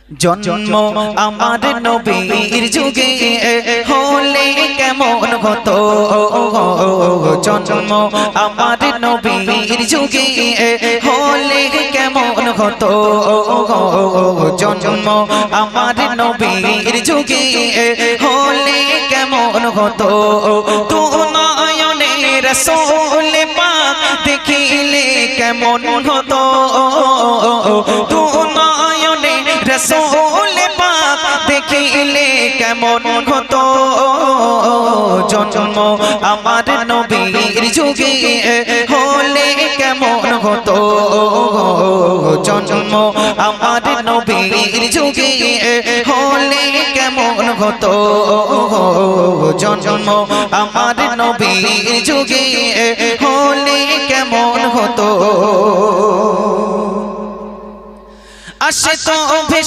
জন্ম আমার নবীর যুগে হলে কেমন হতো, জন্ম আমার নবীর যুগে হলে কেমন হতো, জন্ম আমার নবীর যুগে হলে কেমন হতো। তু নয়নে রাসূল পাক দেখিলে কেমন হতো, তু নয়নে রাসূল পাক দেখিলে কেমন হতো। জন্ম আমার নবীর যুগে হলে কেমন হতো, জন্ম আমার নবীর যুগে হলে কেমন হতো, জন্ম আমার নবীর যুগে হলে কেমন হতো। আসে তো